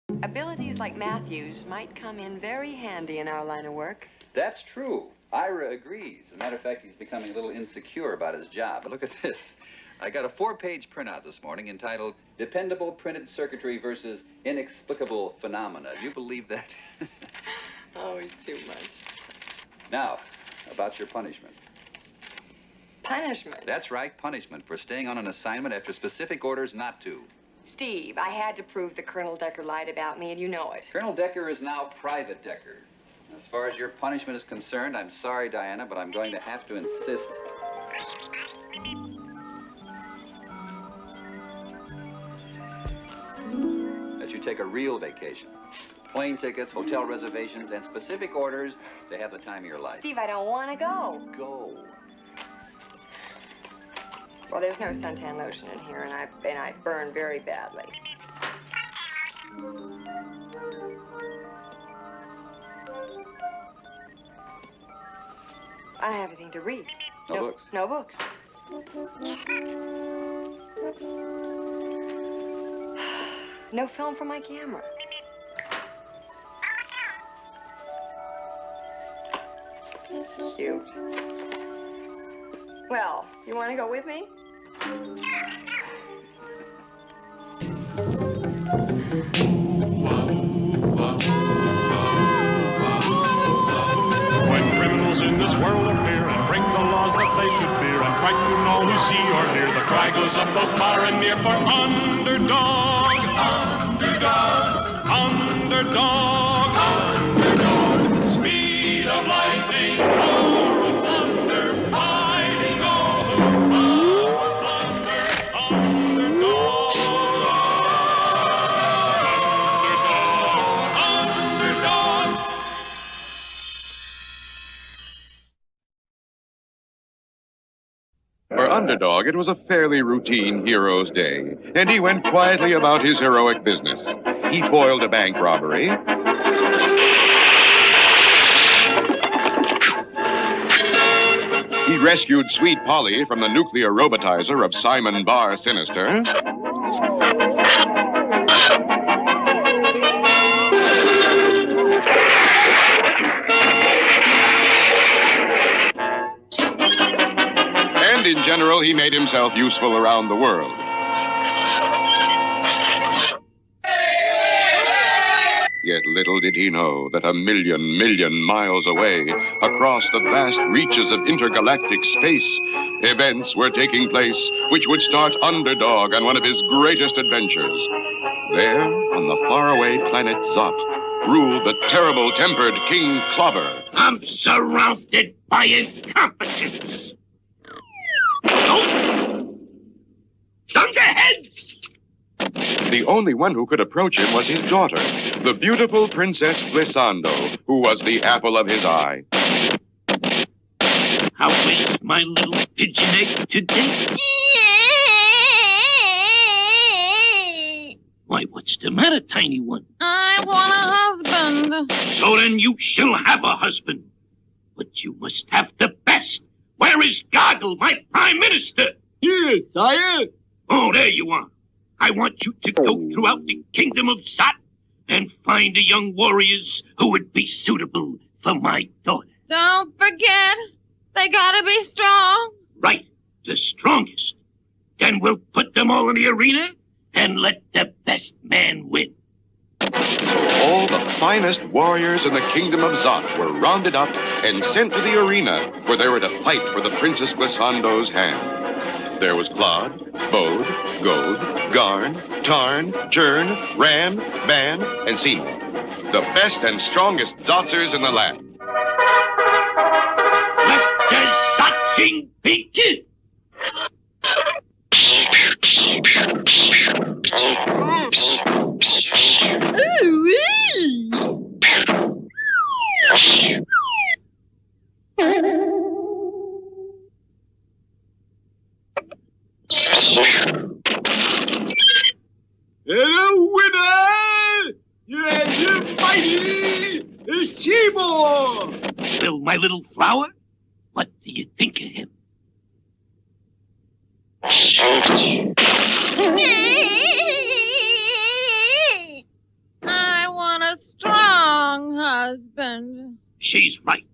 Abilities like Matthew's might come in very handy in our line of work. That's true. Ira agrees. As a matter of fact, he's becoming a little insecure about his job. But look at this. I got a 4-page printout this morning entitled Dependable Printed Circuitry versus Inexplicable Phenomena. Do you believe that? Always too much. Now, about your punishment. Punishment? That's right, punishment for staying on an assignment after specific orders not to. Steve, I had to prove that Colonel Decker lied about me, and you know it. Colonel Decker is now Private Decker. As far as your punishment is concerned, I'm sorry, Diana, but I'm going to have to insist. That you take a real vacation. Plane tickets, hotel reservations, and specific orders to have the time of your life. Steve, I don't want to go. Go. Well, there's no suntan lotion in here, and I burn very badly. I don't have anything to read. No books? No books. No film for my camera. Cute. Well, you want to go with me? When criminals in this world appear and break the laws that they should fear and frighten all who see or hear, the cry goes up both far and near for Underdog. Underdog. Underdog. Underdog. Speed of lightning, roar of thunder, fighting over thunder. Underdog. Underdog. Underdog. For Underdog, it was a fairly routine hero's day, and he went quietly about his heroic business. He foiled a bank robbery. He rescued Sweet Polly from the nuclear robotizer of Simon Barr Sinister. And in general, he made himself useful around the world. Yet little did he know that a million miles away, across the vast reaches of intergalactic space, events were taking place which would start Underdog on one of his greatest adventures. There, on the faraway planet ZOT, ruled the terrible-tempered King Clobber. I'm surrounded by incompetence. Oh! Thunderhead! The only one who could approach him was his daughter, the beautiful Princess Glissando, who was the apple of his eye. How is my little pigeon egg today? Why, what's the matter, tiny one? I want a husband. So then you shall have a husband. But you must have the best. Where is Goggle, my prime minister? Here, sire. Oh, there you are. I want you to go throughout the kingdom of ZOT and find the young warriors who would be suitable for my daughter. Don't forget, they gotta be strong. Right, the strongest. Then we'll put them all in the arena and let the best man win. All the finest warriors in the kingdom of ZOT were rounded up and sent to the arena where they were to fight for the Princess Glissando's hand. There was Claude, Bode, Gode, Garn, Tarn, Churn, Ran, Ban, and Seam. The best and strongest Zotzers in the land. Let the Zotzing begin! Ooh-wee. The winner! Yes, you mighty Seymour! Well, my little flower, what do you think of him? I husband. She's right.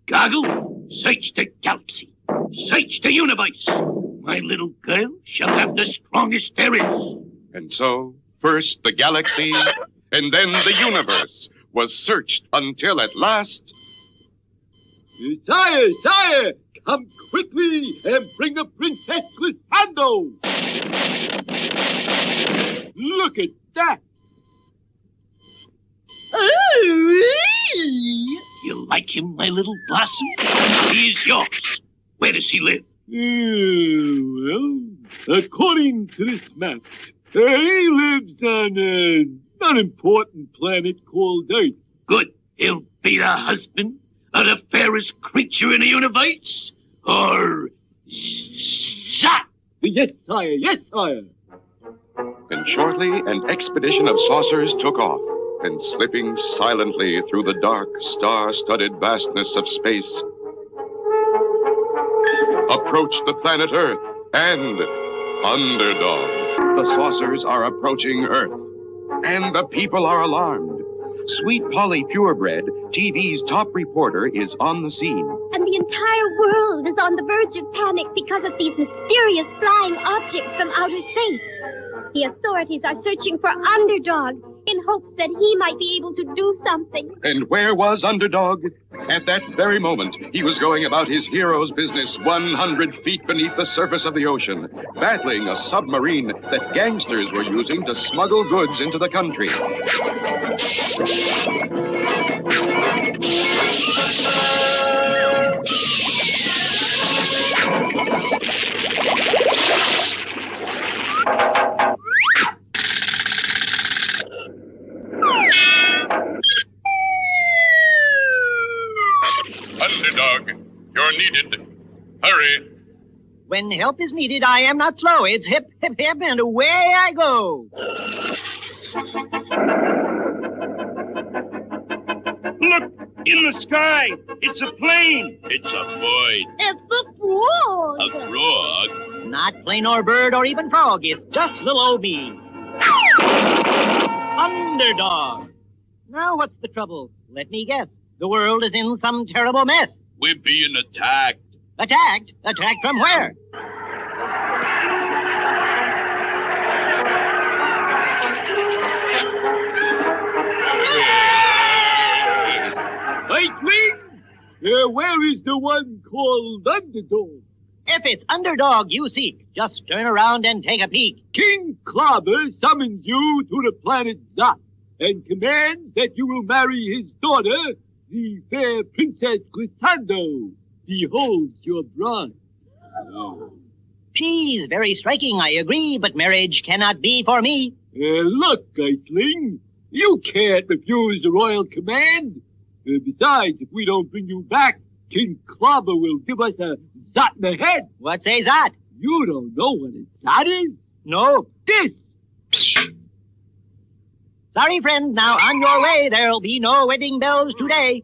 Goggle, search the galaxy. Search the universe. My little girl shall have the strongest there is. And so, first the galaxy, and then the universe was searched until at last... Sire, sire, come quickly and bring the Princess Glissando. Look at that. You like him, my little blossom? He is yours. Where does he live? Well, according to this map, he lives on an unimportant planet called Earth. Good. He'll be the husband of the fairest creature in the universe? Or... ZOT? Yes, sire, yes, sire. And shortly, an expedition of saucers took off, and slipping silently through the dark, star-studded vastness of space, approached the planet Earth and Underdog. The saucers are approaching Earth, and the people are alarmed. Sweet Polly Purebred, TV's top reporter, is on the scene. And the entire world is on the verge of panic because of these mysterious flying objects from outer space. The authorities are searching for Underdog in hopes that he might be able to do something. And where was Underdog? At that very moment, he was going about his hero's business 100 feet beneath the surface of the ocean, battling a submarine that gangsters were using to smuggle goods into the country. Underdog, you're needed. Hurry. When help is needed, I am not slow. It's hip, hip, hip, and away I go. Look! In the sky! It's a plane! It's a bird. It's a frog. A frog? Not plane or bird or even frog. It's just little old me. Underdog. Now what's the trouble? Let me guess. The world is in some terrible mess. We're being attacked. Attacked? Attacked from where? Lightning? Where is the one called Underdog? If it's Underdog you seek, just turn around and take a peek. King Clobber summons you to the planet ZOT and commands that you will marry his daughter, the fair Princess Glissando. Behold your bride. She's very striking, I agree, but marriage cannot be for me. Look, Geisling, you can't refuse the royal command. Besides, if we don't bring you back, King Clobber will give us a ZOT in the head. What's a ZOT? You don't know what a ZOT is? No. This. Sorry, friend. Now on your way. There'll be no wedding bells today.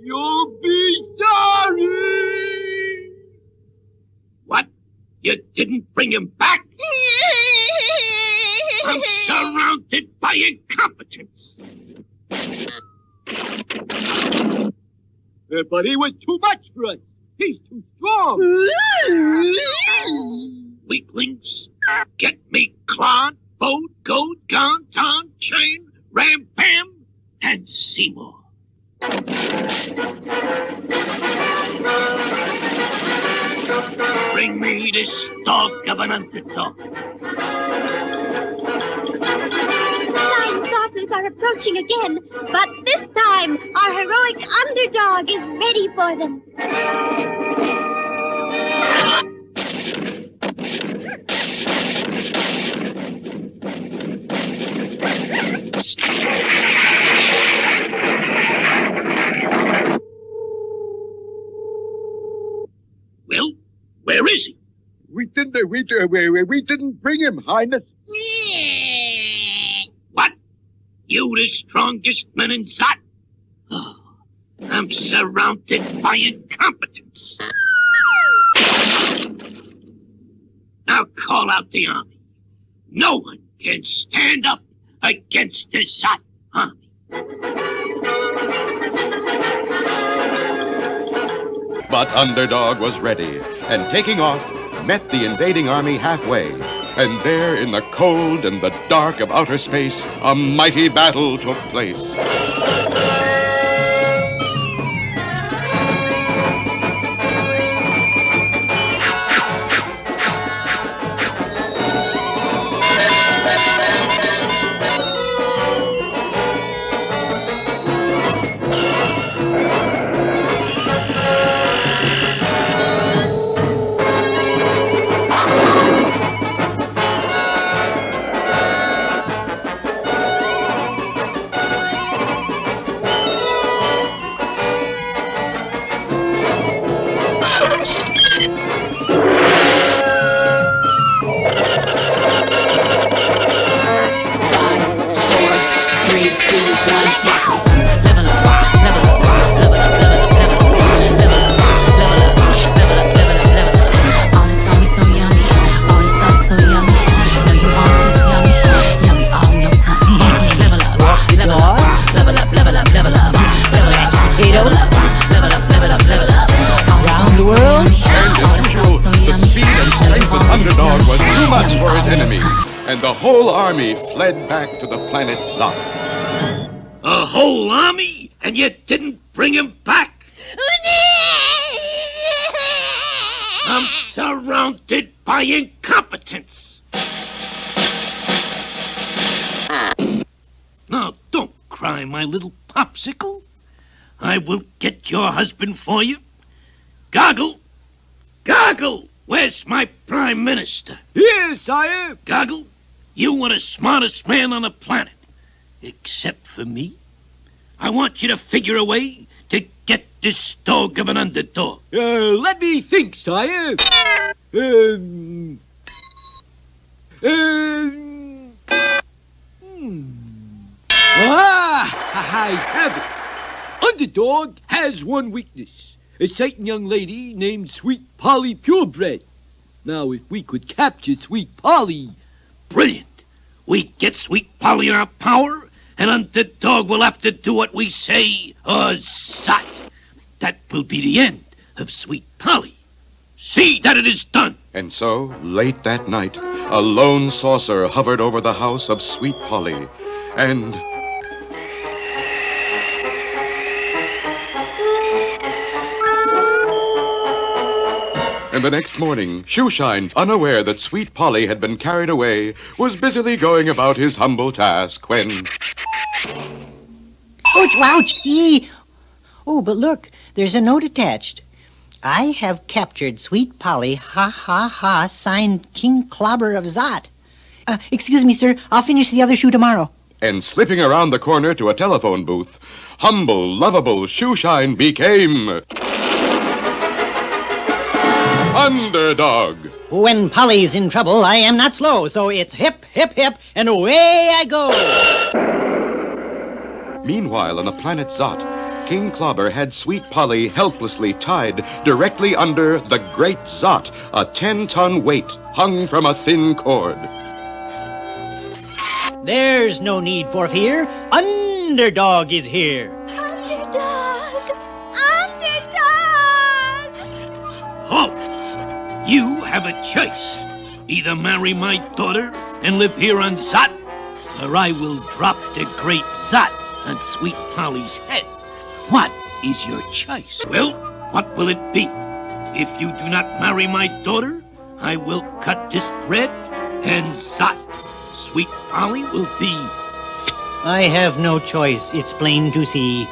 You'll be sorry. What? You didn't bring him back? I'm surrounded by incompetence. But he was too much for us. He's too strong. Weaklings, get me Claude, Boat, Goat, Gone, Ton, Chain, Ram, Pam, and Seymour. Bring me this dog of an underdog. Flying saucers are approaching again, but this time our heroic Underdog is ready for them. Well, where is he? We didn't bring him, Highness. What? You the strongest man in ZOT? Oh, I'm surrounded by incompetence. Now call out the army. No one can stand up against the ZOT army. But Underdog was ready, and taking off, met the invading army halfway. And there, in the cold and the dark of outer space, a mighty battle took place. Underdog was too much for his enemy, and the whole army fled back to the planet ZOT. A whole army, and you didn't bring him back? I'm surrounded by incompetence. Now, don't cry, my little popsicle. I will get your husband for you. Goggle! Goggle! Where's my prime minister? Here, sire. Goggle, you were the smartest man on the planet. Except for me. I want you to figure a way to get this dog of an underdog. Let me think, sire. I have it. Underdog has one weakness. A certain young lady named Sweet Polly Purebred. Now, if we could capture Sweet Polly... Brilliant. We get Sweet Polly in our power, and Underdog will have to do what we say, or ZOT. That will be the end of Sweet Polly. See that it is done. And so, late that night, a lone saucer hovered over the house of Sweet Polly, and... And the next morning, Shoeshine, unaware that Sweet Polly had been carried away, was busily going about his humble task when... Ouch, ouch, ee! Oh, but look, there's a note attached. I have captured Sweet Polly, ha, ha, ha, signed King Clobber of ZOT. Excuse me, sir, I'll finish the other shoe tomorrow. And slipping around the corner to a telephone booth, humble, lovable Shoeshine became... Underdog. When Polly's in trouble, I am not slow, so it's hip, hip, hip, and away I go. Meanwhile, on the planet ZOT, King Clobber had Sweet Polly helplessly tied directly under the Great ZOT, a 10-ton weight hung from a thin cord. There's no need for fear. Underdog is here. Underdog! Underdog! Halt! You have a choice. Either marry my daughter and live here on ZOT, or I will drop the Great ZOT on Sweet Polly's head. What is your choice? Well, what will it be? If you do not marry my daughter, I will cut this bread, and ZOT, Sweet Polly, will be... I have no choice, it's plain to see.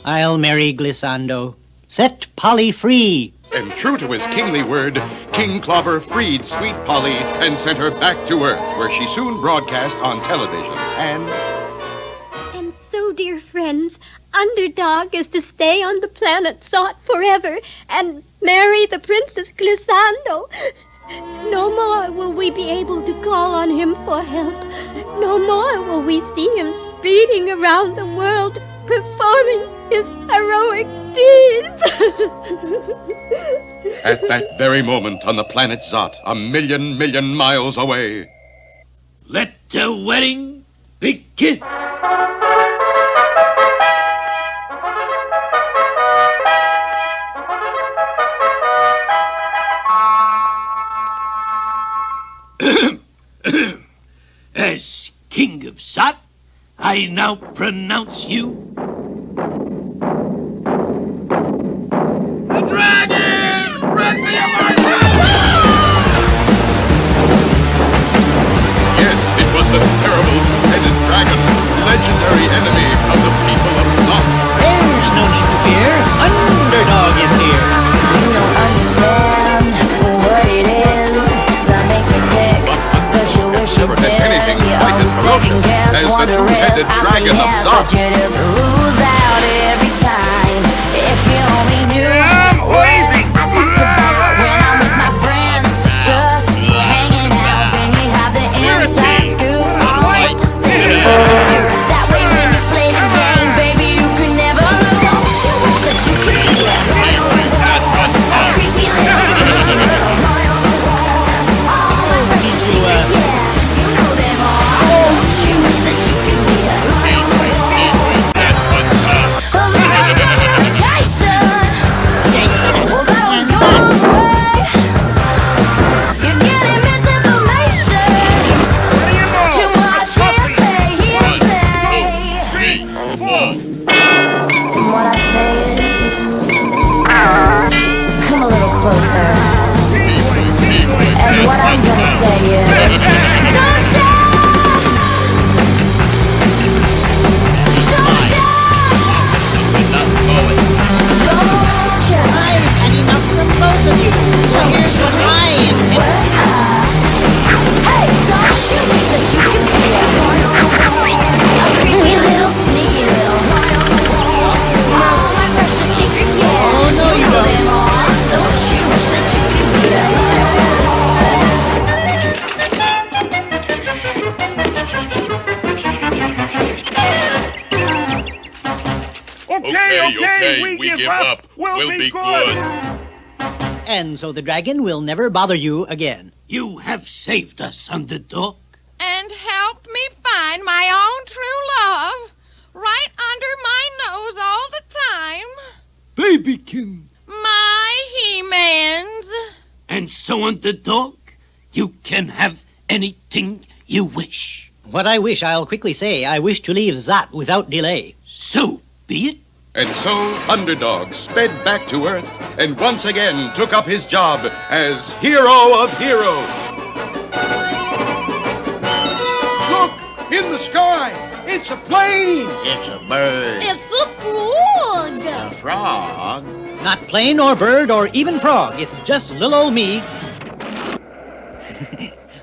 I'll marry Glissando. Set Polly free. And true to his kingly word, King Clobber freed Sweet Polly and sent her back to Earth, where she soon broadcast on television. And so, dear friends, Underdog is to stay on the planet ZOT forever and marry the Princess Glissando. No more will we be able to call on him for help. No more will we see him speeding around the world, performing his heroic deeds. At that very moment on the planet ZOT, a million miles away... Let the wedding begin. As King of ZOT, I now pronounce you the dragon! Run me alive! Yes, it was the terrible two-headed dragon, legendary enemy of the people of ZOT. There's no need to fear. Underdog is here. You don't understand what it is that makes me tick, but you wish you Never had did. anything You like always as second ferocious guess, as the wonder two-headed if I say dragon of yes, ZOT. but you just lose out every time. If you only knew what I talked about when I'm with my friends, just hanging out, then we have the inside scoop on what to say, what to do. That way when you play the game, baby, you can never lose. You wish that you could be a creepy little sneaky little. All my precious secrets, yeah, you know them all. Don't you wish that you could be a communication? Well, that would go a long way. You're getting misinformation. Too much hearsay. What I say is, come a little closer. And what I'm gonna say is, don't ya? Don't ya? Don't ya? I've had enough from both of you. So here's what I am. Hey, don't you wish that you could be a creepy little sneaky little? All my precious secrets, yeah, Oh, no, you know don't. them all. Don't you wish that you could be Okay, we give up. We'll be good. And so the dragon will never bother you again. You have saved us, Underdog. And helped me find my own true love right under my nose all the time. Babykin. My He-Mans. And so, Underdog, you can have anything you wish. What I wish, I'll quickly say. I wish to leave ZOT without delay. So be it. And so Underdog sped back to Earth and once again took up his job as hero of heroes. Look, in the sky. It's a plane. It's a bird. It's a frog. A frog. Not plane or bird or even frog. It's just little old me.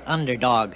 Underdog.